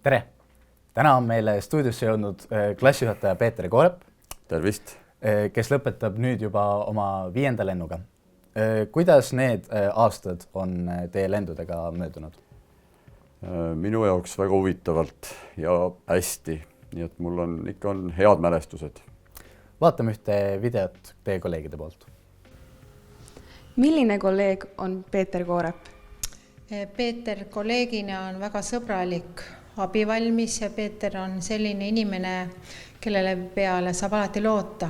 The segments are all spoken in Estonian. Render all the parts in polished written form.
Tere! Täna on meile stuudiosse jõudnud klassijuhataja Peeter Koorep. Tervist! Kes lõpetab nüüd juba oma 5. lennuga. Kuidas need aastad on teie lendudega möödunud? Minu jaoks väga huvitavalt ja hästi, nii et mul on ikka head mälestused. Vaatame ühte videot teie kolleegide poolt. Milline kolleeg on Peeter Koorep? Peeter kolleegina on väga sõbralik, abivalmis ja Peeter on selline inimene, kellele peale saab alati loota.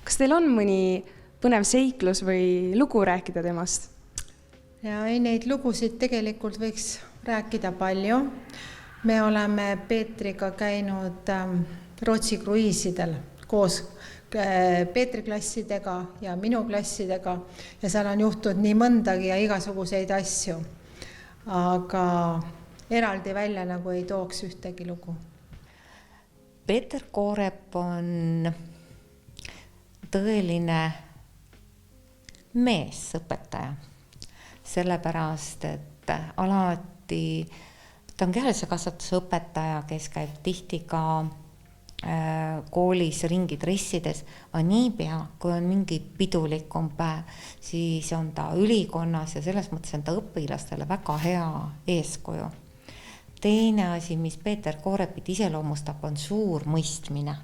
Kas teil on mõni põnev seiklus või lugu rääkida temast? Ja neid lugusid tegelikult võiks rääkida palju. Me oleme Peetriga käinud Rootsi kruiisidel koos Peetri klassidega ja minu klassidega ja seal on juhtunud nii mõndagi ja igasuguseid asju. Aga eraldi välja nagu ei tooks ühtegi lugu. Peeter Koorep on tõeline meesõpetaja, sellepärast, et alati ta on kehalise kasvatuse õpetaja, kes käib tihti ka koolis ringi dressides, aga niipea, kui on mingi pidulikum päev, siis on ta ülikonnas ja selles mõttes on ta õpilastele väga hea eeskuju. Teine asi, mis Peeter Koorepit iseloomustab, on suur mõistmine.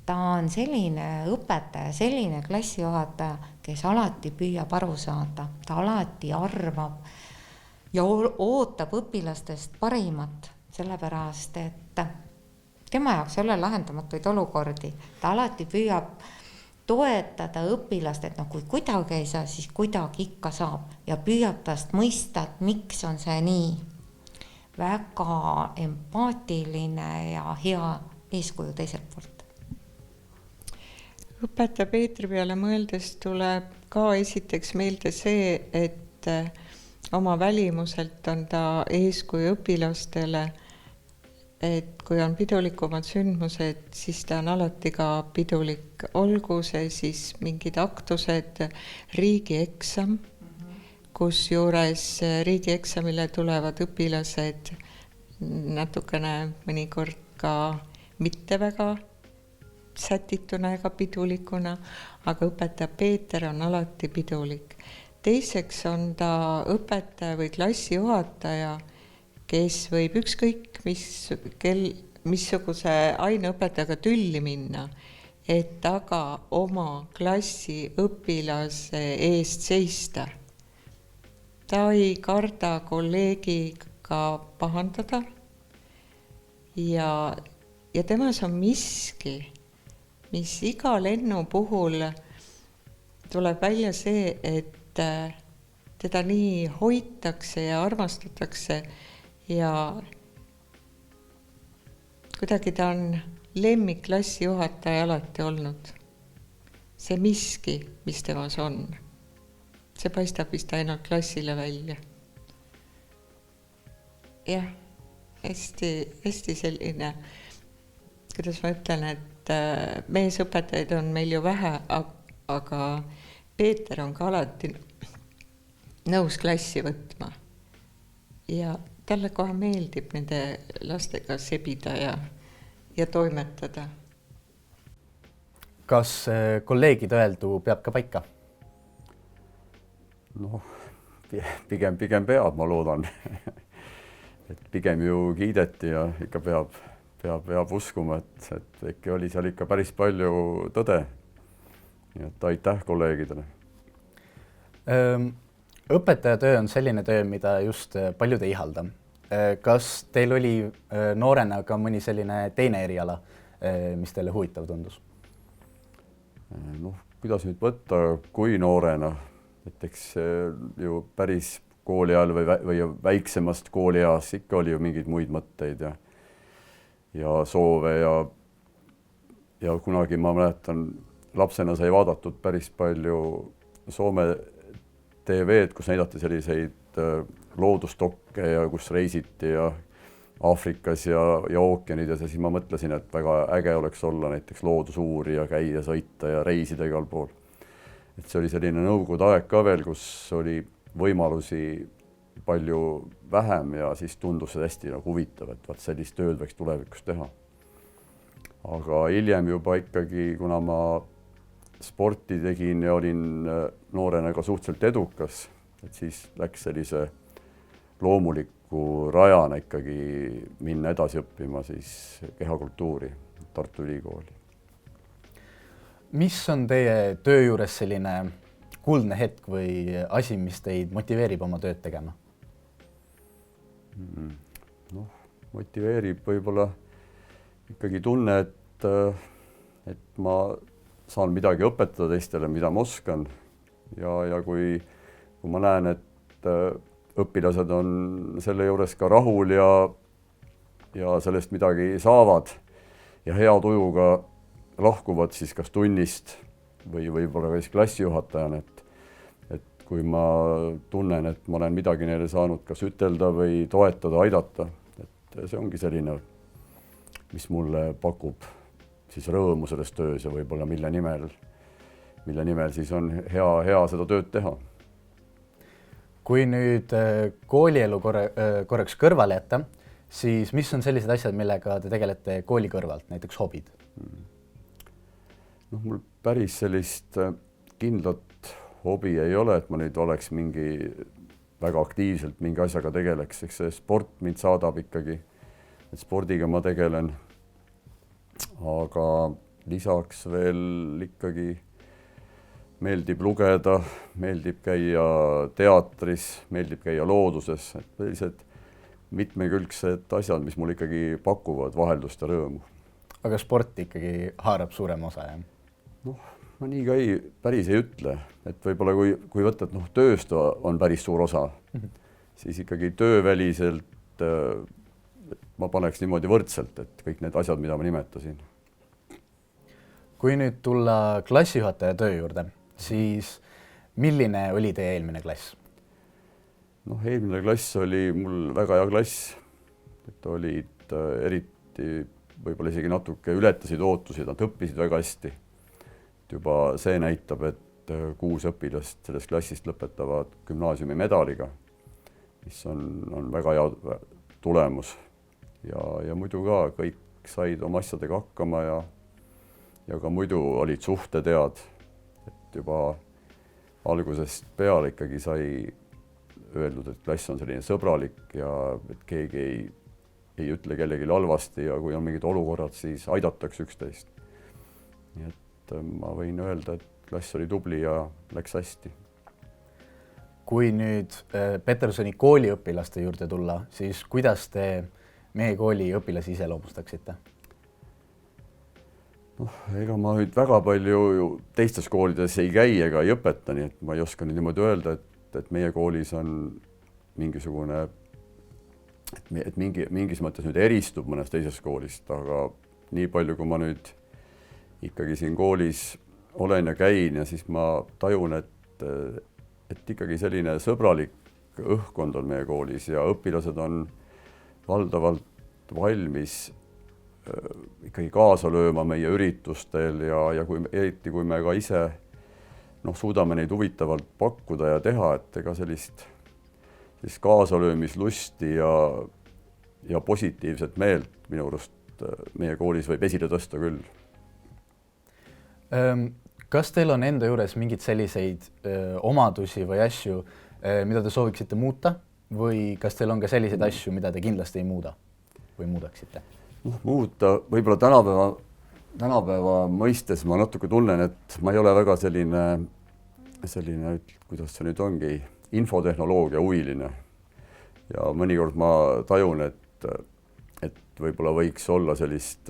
Ta on selline õpetaja, selline klassijuhataja, kes alati püüab aru saada. Ta alati arvab ja ootab õpilastest parimat, sellepärast, et tema jaoks ei ole lahendamatuid olukordi. Ta alati püüab toetada õpilast, et kui kuidagi ei saa, siis kuidagi ikka saab ja püüab tast mõista, et miks on see nii. Väga empaatiline ja hea eeskuju teiselt poolt. Õpetaja Peetri peale mõeldes tuleb ka esiteks meelde see, et oma välimuselt on ta eeskuju õpilastele, et kui on pidulikumad sündmused, siis ta on alati ka pidulik. Olgu see siis mingid aktused, riigieksam, kus juures riigieksamile tulevad õpilased natukene mõnikord ka mitte väga sätituna ega pidulikuna, aga õpetaja Peeter on alati pidulik. Teiseks on ta õpetaja või klassijuhataja, kes võib ükskõik missuguse aineõpetajaga tülli minna, et aga oma klassi õpilase eest seista. Ta ei karda kolleegiga pahandada ja temas on miski, mis iga lennu puhul tuleb välja see, et teda nii hoitakse ja armastatakse ja kuidagi ta on lemmikklassi juhataja alati olnud. See miski, mis temas on, see paistab vist ainult klassile välja. Jah, hästi selline, kuidas ma ütlen, et meesõpetajaid on meil ju vähe, aga Peeter on ka alati nõus klassi võtma. Ja talle kohe meeldib nende lastega sebida ja toimetada. Kas kolleegid öeldu peab ka paika? Pigem peab, ma loodan. Et pigem ju kiideti ja ikka peab uskuma, et äkki oli seal ikka päris palju tõde. Nii et aitäh kolleegidele. Õpetaja töö on selline töö, mida just paljud ei ihalda. Kas teil oli noorena ka mõni selline teine eriala, mis teile huvitav tundus? Kuidas nüüd võtta, kui noorena? Näiteks ju päris kooli ajal või väiksemast kooliajast ikka oli ju mingeid muid mõtteid ja soove ja kunagi ma mäletan, lapsena sai vaadatud päris palju Soome TV-d, kus näidati selliseid loodustokke ja kus reisiti ja Aafrikas ja ookeanid ja siis ma mõtlesin, et väga äge oleks olla näiteks loodusuurija, käia, sõita ja reisida igal pool. Et see oli selline nõukogude aeg ka veel, kus oli võimalusi palju vähem ja siis tundus see hästi nagu huvitav, et vaat sellist tööd võiks tulevikus teha. Aga hiljem juba ikkagi, kuna ma sporti tegin ja olin noorena ka suhteliselt edukas, et siis läks sellise loomuliku rajana ikkagi minna edasi õppima siis kehakultuuri Tartu Ülikooli. Mis on teie töö juures selline kuldne hetk või asi, mis teid motiveerib oma tööd tegema? Noh, motiveerib võib-olla ikkagi tunne, et ma saan midagi õpetada teistele, mida ma oskan ja kui ma näen, et õpilased on selle juures ka rahul ja sellest midagi saavad ja hea tujuga lahkuvad siis kas tunnist või võib-olla ka siis klassijuhatajana, et kui ma tunnen, et ma olen midagi neile saanud kas ütelda või toetada, aidata, et see ongi selline, mis mulle pakub siis rõõmu selles töös ja võib-olla mille nimel siis on hea seda tööd teha. Kui nüüd koolielu korraks kõrvale jätta, siis mis on sellised asjad, millega te tegelete kooli kõrvalt, näiteks hobid? Noh, mul päris sellist kindlat hobi ei ole, et ma nüüd oleks mingi väga aktiivselt mingi asjaga tegeleks, eks see sport mind saadab ikkagi, et spordiga ma tegelen, aga lisaks veel ikkagi meeldib lugeda, meeldib käia teatris, meeldib käia looduses, et sellised mitmekülgsed asjad, mis mul ikkagi pakuvad vaheldust ja rõõmu. Aga sport ikkagi haarab suurem osa, jah? Noh, ma nii ka päris ei ütle, et võib-olla kui võtta, et tööst on päris suur osa, siis ikkagi tööväliselt ma paneks niimoodi võrdselt, et kõik need asjad, mida ma nimetasin. Kui nüüd tulla klassijuhataja töö juurde, siis milline oli teie eelmine klass? Noh, eelmine klass oli mul väga hea klass, et olid eriti võib-olla isegi natuke ületasid ootusid, nad õppisid väga hästi. Juba see näitab, et 6 õpilast sellest klassist lõpetavad gümnaasiumi medaliga, mis on väga hea tulemus. Ja muidu ka kõik said oma asjadega hakkama ja ka muidu olid suhted head, et juba algusest peale ikkagi sai öeldud, et klass on selline sõbralik ja et keegi ei ütle kellelegi halvasti ja kui on mingid olukorrad, siis aidatakse üksteist. Nii et ma võin öelda, et klass oli tubli ja läks hästi. Kui nüüd Petersoni kooliõpilaste juurde tulla, siis kuidas te meie kooli õpilasi iseloomustaksite? Noh, ega ma nüüd väga palju teistes koolides ei käi ega ei õpeta, nii et ma ei oska nüüd niimoodi öelda, et meie koolis on mingisugune, et mingis mõttes nüüd eristub mõnest teisest koolist, aga nii palju, kui ma nüüd ikkagi siin koolis olen ja käin ja siis ma tajun, et ikkagi selline sõbralik õhkkond on meie koolis ja õpilased on valdavalt valmis ikkagi kaasa lööma meie üritustel ja eriti kui me ka ise suudame neid huvitavalt pakkuda ja teha, et ega sellist kaasalöömislusti ja positiivset meelt minu arust meie koolis võib esile tõsta küll. Kas teil on enda juures mingid selliseid omadusi või asju, mida te sooviksite muuta või kas teil on ka selliseid asju, mida te kindlasti ei muuda või muudaksite? Muuta, võib-olla tänapäeva mõistes ma natuke tunnen, et ma ei ole väga selline, kuidas see nüüd ongi, infotehnoloogia huviline. Ja mõnikord ma tajun, et võib-olla võiks olla sellist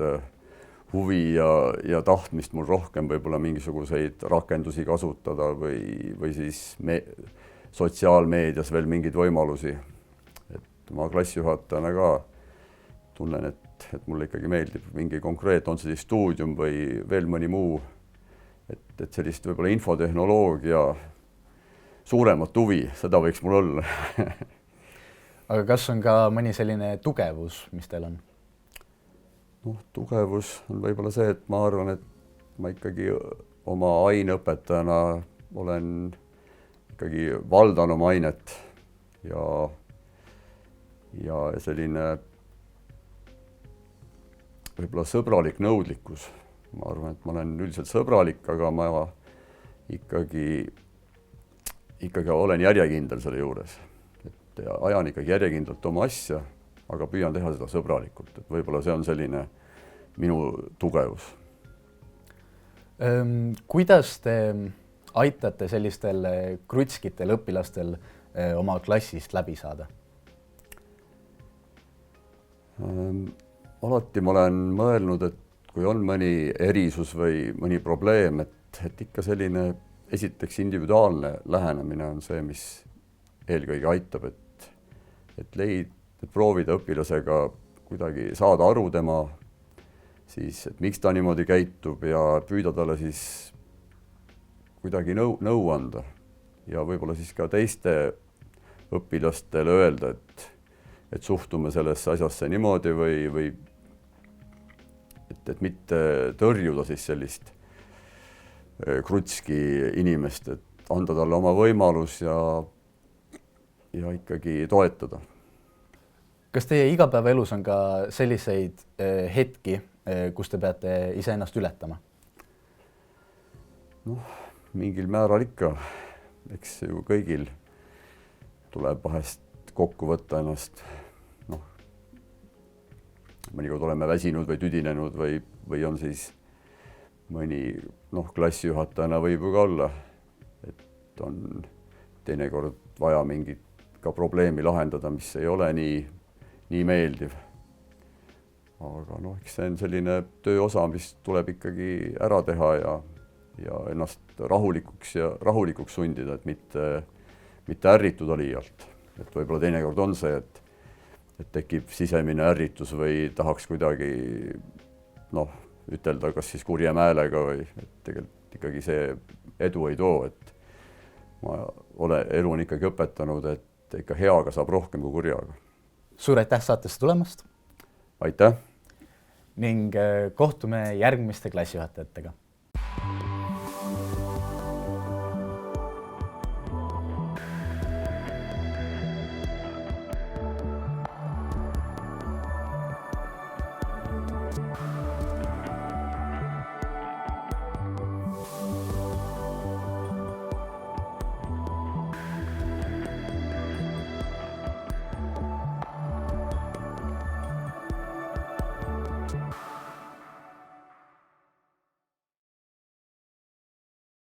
huvi ja tahtmist mul rohkem võib-olla mingisuguseid rakendusi kasutada või siis sotsiaalmeedias veel mingeid võimalusi. Et ma klassijuhatajana ka tunnen, et mulle ikkagi meeldib mingi konkreet, on see siis stuudium või veel mõni muu, et sellist võib-olla infotehnoloogia suuremat huvi, seda võiks mul olla. Aga kas on ka mõni selline tugevus, mis teil on? Tugevus on võib-olla see, et ma arvan, et ma ikkagi oma aineõpetajana olen ikkagi valdan oma ainet ja selline võib-olla sõbralik nõudlikkus. Ma arvan, et ma olen üldiselt sõbralik, aga ma ikkagi olen järjekindel selle juures. Et ajan ikkagi järjekindlalt oma asja, aga püüan teha seda sõbralikult. Et võib-olla see on selline minu tugevus. Kuidas te aitate sellistel krutskitel õpilastel oma klassist läbi saada? Alati ma olen mõelnud, et kui on mõni erisus või mõni probleem, et ikka selline esiteks individuaalne lähenemine on see, mis eelkõige aitab, et proovida õpilasega kuidagi saada aru tema, siis, et miks ta niimoodi käitub ja püüda talle siis kuidagi nõu anda ja võib-olla siis ka teiste õpilastele öelda, et suhtume sellesse asjasse niimoodi või et mitte tõrjuda siis sellist krutski inimest, et anda talle oma võimalus ja ikkagi toetada. Kas teie igapäevaelus on ka selliseid hetki, kus te peate iseennast ületama? Mingil määral ikka. Eks ju kõigil tuleb vahest kokku võtta ennast. Mõnikord oleme väsinud või tüdinenud või on siis mõni klassijuhatajana võib ju ka olla, et on teinekord vaja mingit ka probleemi lahendada, mis ei ole nii meeldiv. Aga eks see on selline töö osa, mis tuleb ikkagi ära teha ja ennast rahulikuks sundida, et mitte ärrituda liialt. Et võib-olla teinekord on see, et tekib sisemine ärritus või tahaks kuidagi ütelda kas siis kurja häälega või tegelikult ikkagi see edu ei too, et elu on ikkagi õpetanud, et ikka heaga saab rohkem kui kurjaga. Suur aitäh saatesse tulemast! Aitäh! Ning kohtume järgmiste klassijuhatajatega.